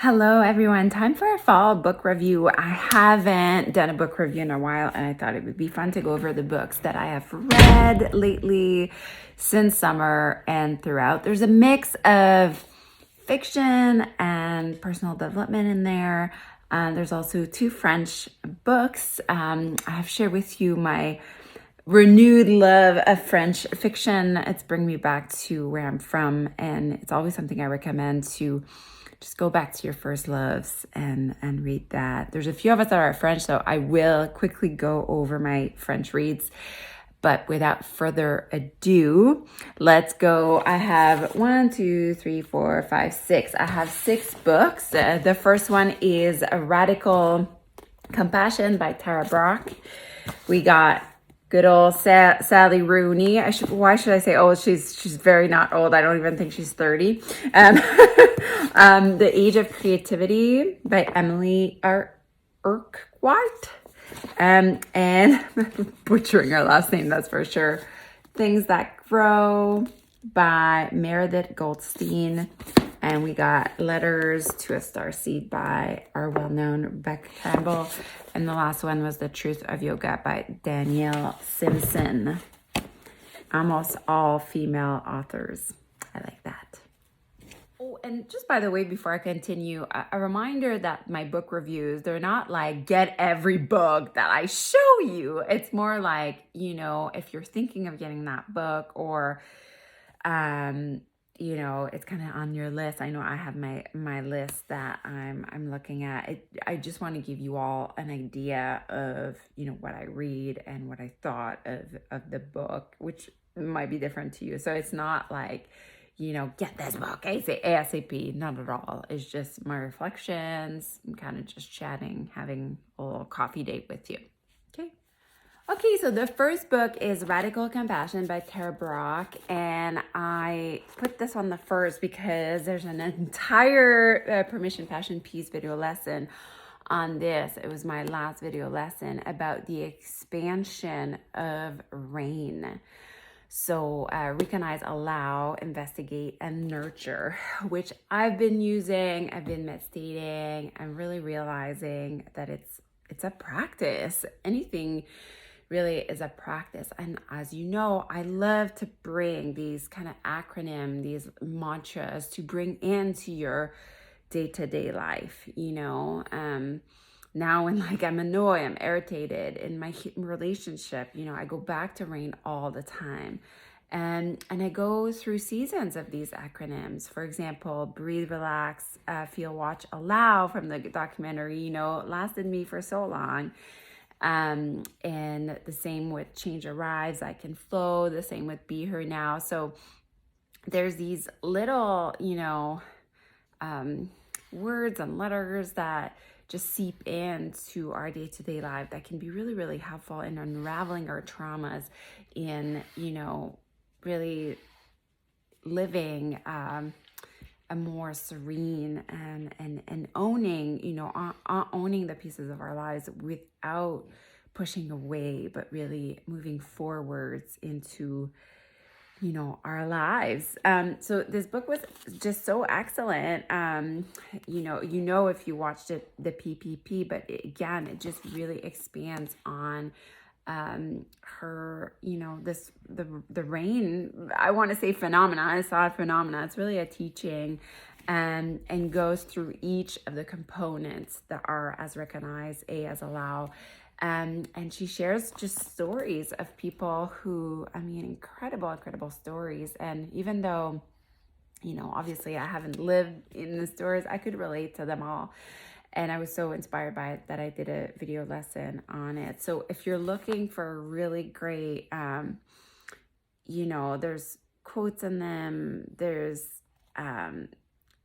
Hello, everyone. Time for a fall book review. I haven't done a book review in a while, and I thought it would be fun to go over the books that I have read lately since summer and throughout. There's a mix of fiction and personal development in there. There's also two French books. I have shared with you my renewed love of French fiction. It's bringing me back to where I'm from, and it's always something I recommend to just go back to your first loves and read that. There's a few of us that are French, so I will quickly go over my French reads. But without further ado, let's go. I have 1, 2, 3, 4, 5, 6. I have 6 books. The first one is A Radical Compassion by Tara Brach. We got good old Sally Rooney. Why should I say old? She's very not old. I don't even think she's 30. The Age of Creativity by Emily Urquhart. And butchering her last name, that's for sure. Things That Grow by Meredith Goldstein. And we got Letters to a Starseed by our well-known Rebecca Campbell. And the last one was The Truth of Yoga by Danielle Simpson. Almost all female authors. I like that. Oh, and just by the way, before I continue, a reminder that my book reviews, they're not like get every book that I show you. It's more like, if you're thinking of getting that book or it's kind of on your list. I know I have my list that I'm looking at. I just want to give you all an idea of, what I read and what I thought of the book, which might be different to you. So it's not like, get this book ASAP. Not at all. It's just my reflections. I'm kind of just chatting, having a little coffee date with you. Okay, so the first book is Radical Compassion by Tara Brach, and I put this on the first because there's an entire Permission, Passion, Peace video lesson on this. It was my last video lesson about the expansion of RAIN. So recognize, allow, investigate, and nurture, which I've been using, I've been meditating. I'm really realizing that it's a practice. Anything really is a practice. And as you know, I love to bring these kind of acronym, these mantras to bring into your day-to-day life, now when I'm annoyed, I'm irritated in my relationship, I go back to RAIN all the time. And I go through seasons of these acronyms. For example, breathe, relax, feel, watch, allow from the documentary, lasted me for so long. And the same with Change Arrives, I Can Flow, the same with Be Her Now. So there's these little, words and letters that just seep into our day-to-day life that can be really, really helpful in unraveling our traumas, in, really living a more serene and owning, owning the pieces of our lives without pushing away, but really moving forwards into, our lives. So this book was just so excellent. If you watched it, the PPP, but it just really expands on her, the RAIN, I want to say phenomena. It's not a phenomena. It's really a teaching, and goes through each of the components that are as recognize, A as allow. And she shares just stories of people who, incredible stories. And even though, obviously I haven't lived in the stories, I could relate to them all. And I was so inspired by it that I did a video lesson on it. So if you're looking for a really great, there's quotes in them. There's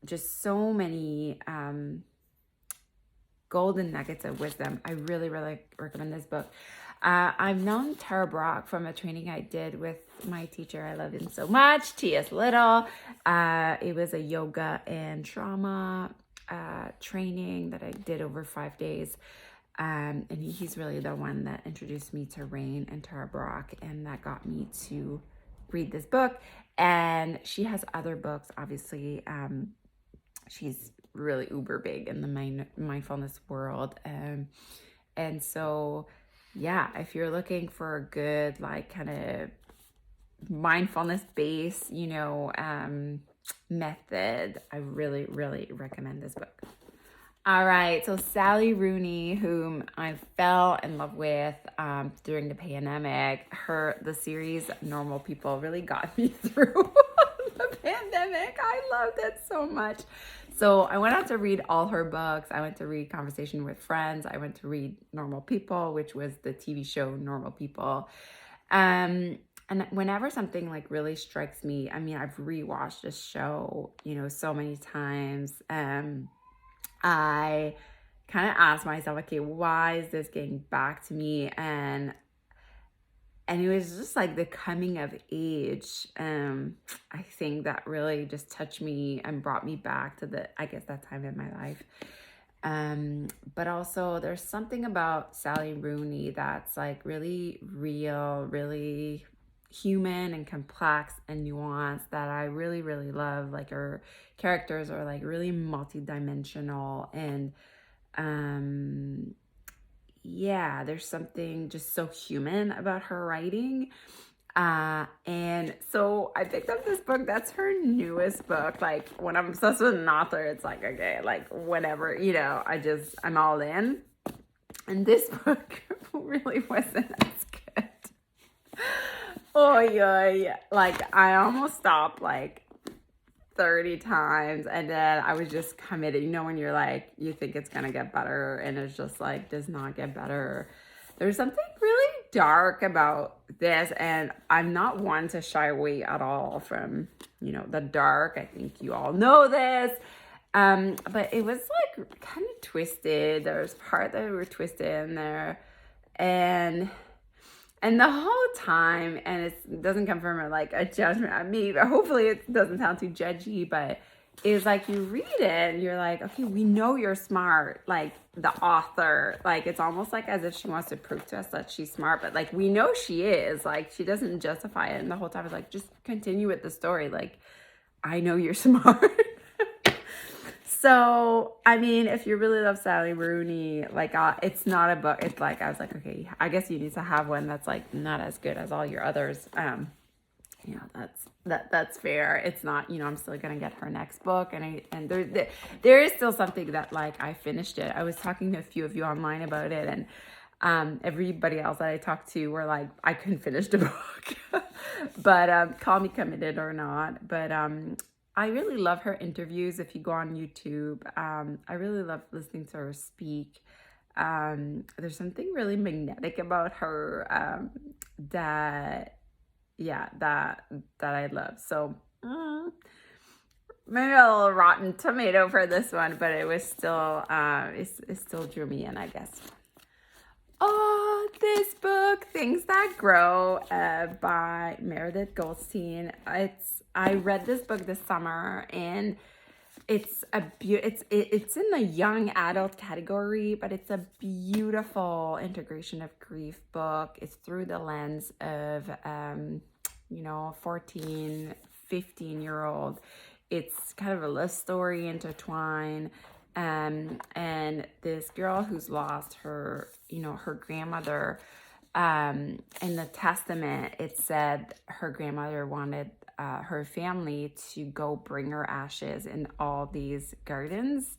just so many golden nuggets of wisdom. I really, really recommend this book. I've known Tara Brach from a training I did with my teacher. I love him so much, T.S. Little. It was a yoga and trauma training that I did over 5 days. And he's really the one that introduced me to RAIN and Tara Brach, and that got me to read this book. And she has other books, obviously. She's really uber big in the mindfulness world. And so, yeah, if you're looking for a good, like, kind of mindfulness based, method, I really, really recommend this book. All right, so Sally Rooney, whom I fell in love with during the pandemic, the series Normal People really got me through the pandemic. I loved it so much. So I went out to read all her books. I went to read Conversation with Friends. I went to read Normal People, which was the TV show Normal People. And whenever something like really strikes me, I mean, I've rewatched this show, so many times. I kind of asked myself, okay, why is this getting back to me? And it was just like the coming of age. I think that really just touched me and brought me back to that time in my life. But also there's something about Sally Rooney that's like really real, really human and complex and nuanced that I really, really love. Like her characters are like really multidimensional, and yeah, there's something just so human about her writing. And so I picked up this book. That's her newest book. Like, when I'm obsessed with an author, it's like, okay, like whatever, I'm all in. And this book really wasn't as good. Oh yeah. Like, I almost stopped like 30 times, and then I was just committed. When you're like, you think it's gonna get better and it's just like does not get better. There's something really dark about this, and I'm not one to shy away at all from the dark. I think you all know this. But it was like kind of twisted. There's part that were twisted in there, and the whole time, and it doesn't come from like a judgment on me, but hopefully it doesn't sound too judgy, but it's like you read it and you're like, okay, we know you're smart, like the author. Like, it's almost like as if she wants to prove to us that she's smart, but like we know she is. Like, she doesn't justify it, and the whole time it's like, just continue with the story. Like, I know you're smart. So, I mean, if you really love Sally Rooney, like, it's not a book. It's like, I was like, okay, I guess you need to have one that's like not as good as all your others. That's fair. It's not, I'm still gonna get her next book, and there is still something that, like, I finished it. I was talking to a few of you online about it, and everybody else that I talked to were like, I couldn't finish the book. But call me committed or not. But I really love her interviews. If you go on YouTube, I really love listening to her speak. There's something really magnetic about her that I love. So maybe a little rotten tomato for this one, but it was still it still drew me in, I guess. Oh, this book, Things That Grow, by Meredith Goldstein. I read this book this summer, and it's in the young adult category, but it's a beautiful integration of grief book. It's through the lens of 14, 15-year-old. It's kind of a love story intertwined. And this girl who's lost her grandmother, in the testament, it said her grandmother wanted her family to go bring her ashes in all these gardens.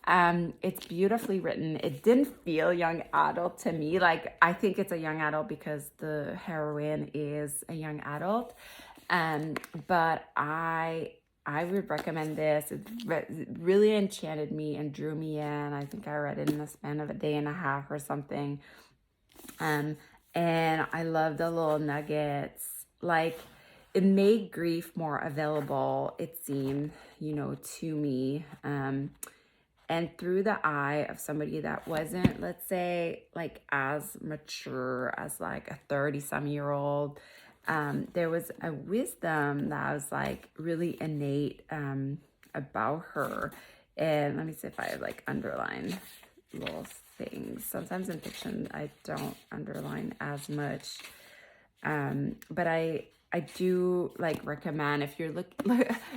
It's beautifully written. It didn't feel young adult to me. Like, I think it's a young adult because the heroine is a young adult. But I would recommend this. It really enchanted me and drew me in. I think I read it in the span of a day and a half or something. And I love the little nuggets. Like, it made grief more available, it seemed, to me. And through the eye of somebody that wasn't, let's say, like as mature as like a 30-some-year-old. There was a wisdom that was like really innate about her. And let me see if I like underline little things. Sometimes in fiction I don't underline as much. But I I do like recommend if you're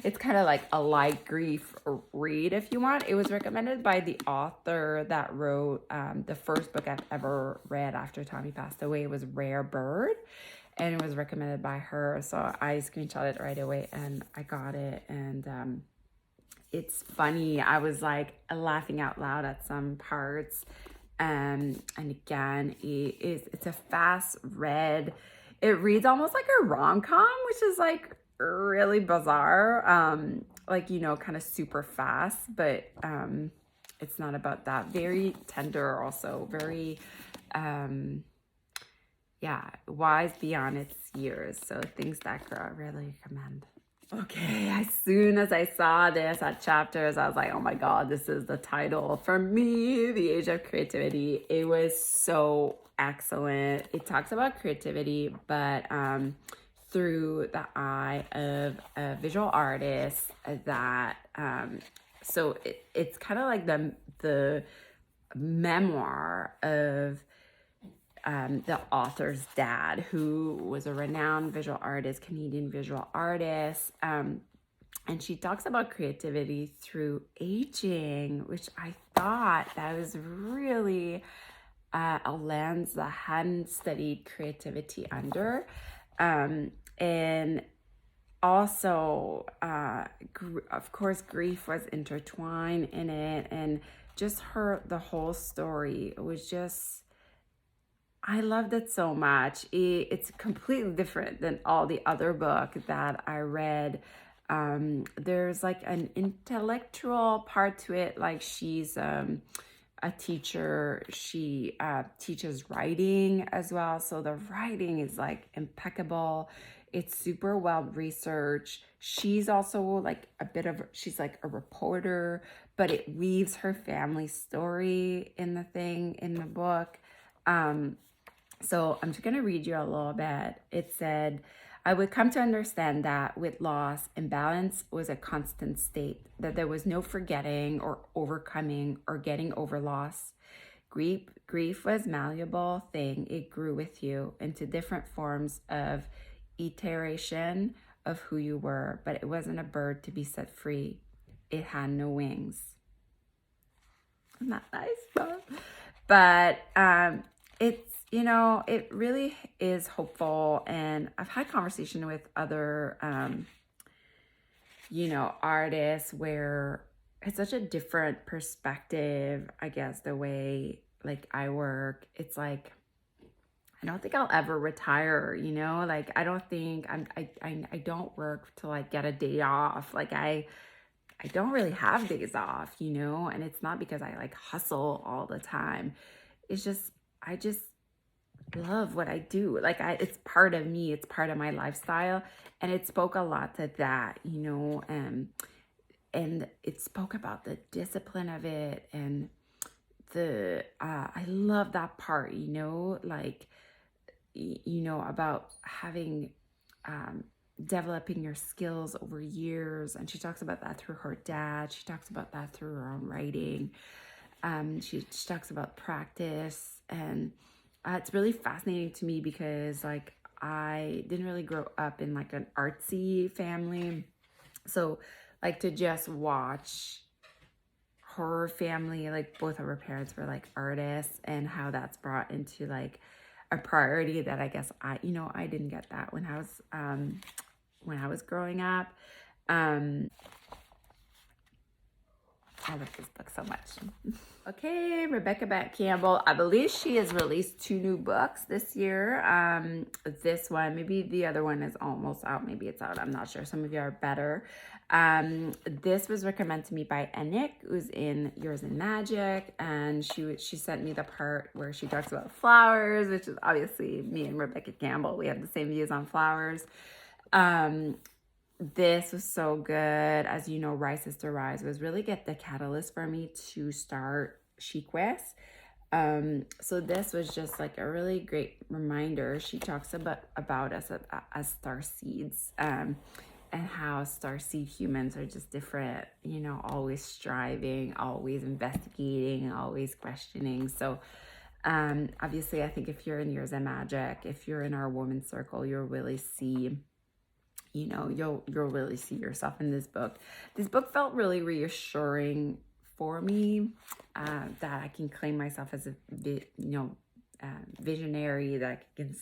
it's kind of like a light grief read if you want. It was recommended by the author that wrote the first book I've ever read after Tommy passed away. It was Rare Bird, and it was recommended by her. So I screenshot it right away and I got it. And it's funny. I was like laughing out loud at some parts. And again, it's a fast read. It reads almost like a rom-com, which is like really bizarre. Like, you know, kind of super fast, but it's not about that. Very tender also, very yeah, wise beyond its years. So things that I really recommend. Okay, as soon as I saw this at chapters, I was like, oh my God, this is the title for me, The Age of Creativity. It was so excellent. It talks about creativity, but through the eye of a visual artist that, so it's kind of like the memoir of the author's dad, who was a renowned visual artist, Canadian visual artist. And she talks about creativity through aging, which I thought that was really a lens that I hadn't studied creativity under. And also, of course, grief was intertwined in it. And just the whole story was just, I loved it so much. It's completely different than all the other books that I read. There's like an intellectual part to it. Like she's a teacher. She teaches writing as well. So the writing is like impeccable. It's super well researched. She's also like she's like a reporter, but it weaves her family story in the book. So I'm just going to read you a little bit. It said, I would come to understand that with loss, imbalance was a constant state, that there was no forgetting or overcoming or getting over loss. Grief was a malleable thing. It grew with you into different forms of iteration of who you were, but it wasn't a bird to be set free. It had no wings. Isn't that nice? But it's, you know, it really is hopeful. And I've had conversation with other, you know, artists where it's such a different perspective, I guess, the way like I work. It's like, I don't think I'll ever retire, you know, like I don't think I don't work to like get a day off. Like I don't really have days off, you know, and it's not because I like hustle all the time. It's just, I just love what I do. Like it's part of me. It's part of my lifestyle. And it spoke a lot to that, you know, and it spoke about the discipline of it. And I love that part, you know, like, you know, about having, developing your skills over years. And she talks about that through her dad. She talks about that through her own writing. She talks about practice, and it's really fascinating to me because like I didn't really grow up in like an artsy family. So like to just watch her family, like both of her parents were like artists, and how that's brought into like a priority that I guess I didn't get that when I was growing up. I love this book so much. Okay, Rebecca Campbell. I believe she has released 2 new books this year. This one, maybe the other one is almost out. Maybe it's out. I'm not sure. Some of you are better. This was recommended to me by Anik, who's in Yours in Magic, and she sent me the part where she talks about flowers, which is obviously me and Rebecca Campbell. We have the same views on flowers. This was so good. As you know, Rise Sister Rise was really the catalyst for me to start Chic West. So this was just like a really great reminder. She talks about us as starseeds, and how starseed humans are just different, you know, always striving, always investigating, always questioning. So obviously I think if you're in Yours and Magic, if you're in our women's circle, you'll really see you know, you'll really see yourself in this book. This book felt really reassuring for me, that I can claim myself as a visionary, that I can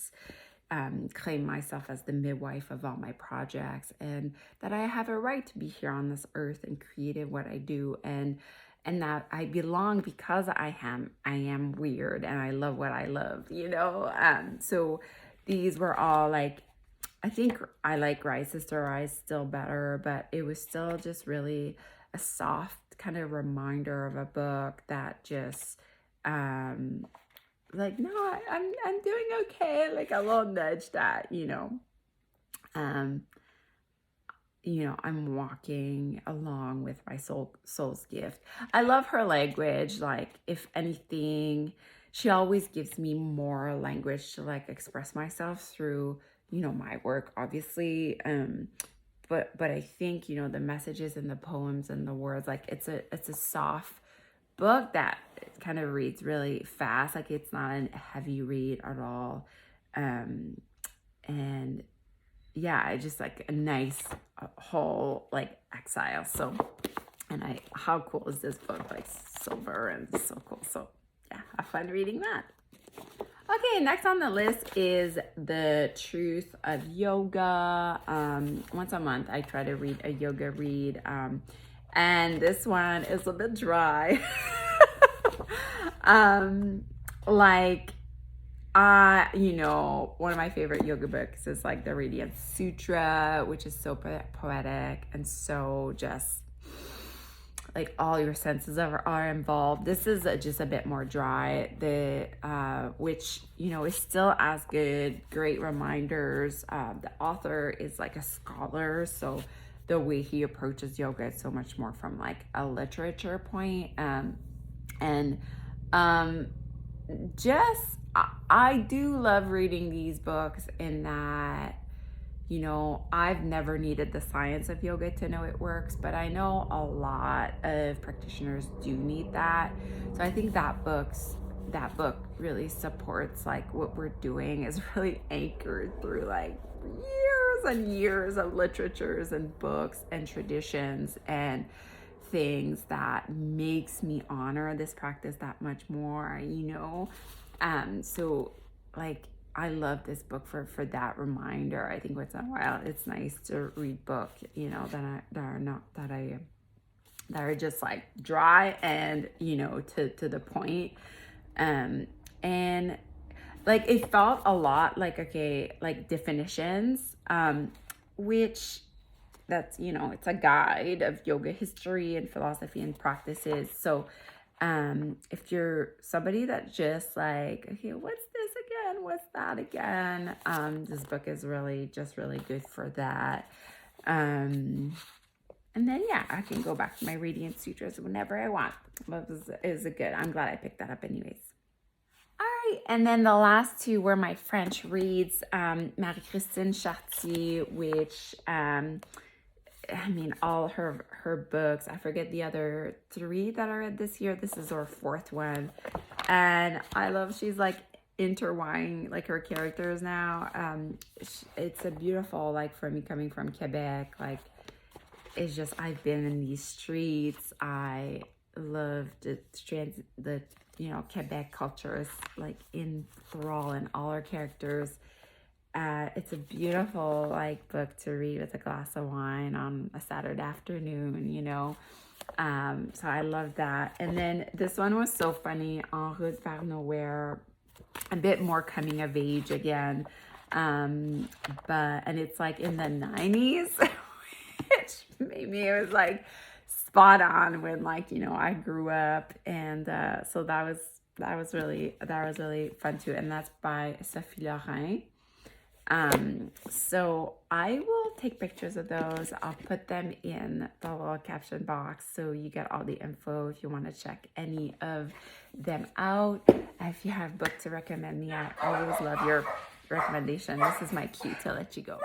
claim myself as the midwife of all my projects, and that I have a right to be here on this earth and create what I do, and that I belong because I am weird and I love what I love, you know. So these were all like, I think I like Rise Sister Rise still better, but it was still just really a soft kind of reminder of a book that just like, no, I'm doing okay, like a little nudge that, I'm walking along with my soul's gift. I love her language. Like, if anything, she always gives me more language to like express myself through, my work, obviously. But I think, the messages and the poems and the words, like it's a soft book that kind of reads really fast. Like, it's not a heavy read at all. And yeah, I just like a nice whole like exile. So, and how cool is this book? Like, silver and so cool. So yeah, have fun reading that. Okay, next on the list is The Truth of Yoga. Once a month, I try to read a yoga read. And this one is a bit dry. One of my favorite yoga books is like the Radiant Sutra, which is so poetic and so just like all your senses are involved. This is just a bit more dry, which, is still as good. Great reminders. The author is like a scholar, so the way he approaches yoga is so much more from like a literature point. I do love reading these books in that, I've never needed the science of yoga to know it works, but I know a lot of practitioners do need that. So I think that book really supports like what we're doing, is really anchored through like years and years of literatures and books and traditions and things that makes me honor this practice that much more, so like I love this book for that reminder. I think once in a while it's nice to read books, that are just like dry and to the point. And like it felt a lot like definitions, which that's it's a guide of yoga history and philosophy and practices. So if you're somebody that just like, okay, what's this again? What's that again? This book is really good for that. And then, yeah, I can go back to my Radiant Sutras whenever I want. It was good. I'm glad I picked that up anyways. All right. And then the last two were my French reads, Marie-Christine Chartier, which, all her books. I forget the other three that I read this year. This is her fourth one. And I love, she's like intertwining like her characters now. It's a beautiful, like for me coming from Quebec, like it's just, I've been in these streets. I love the Quebec culture is like enthralled in all her characters. It's a beautiful like book to read with a glass of wine on a Saturday afternoon, so I love that. And then this one was so funny, En route vers nowhere, a bit more coming of age again, and it's like in the 90s, which maybe it was like spot on when like I grew up, and so that was really fun too. And that's by Sophie Lorrain. So I will take pictures of those. I'll put them in the little caption box so you get all the info if you want to check any of them out. If you have books to recommend me, I always love your recommendation. This is my cue to let you go.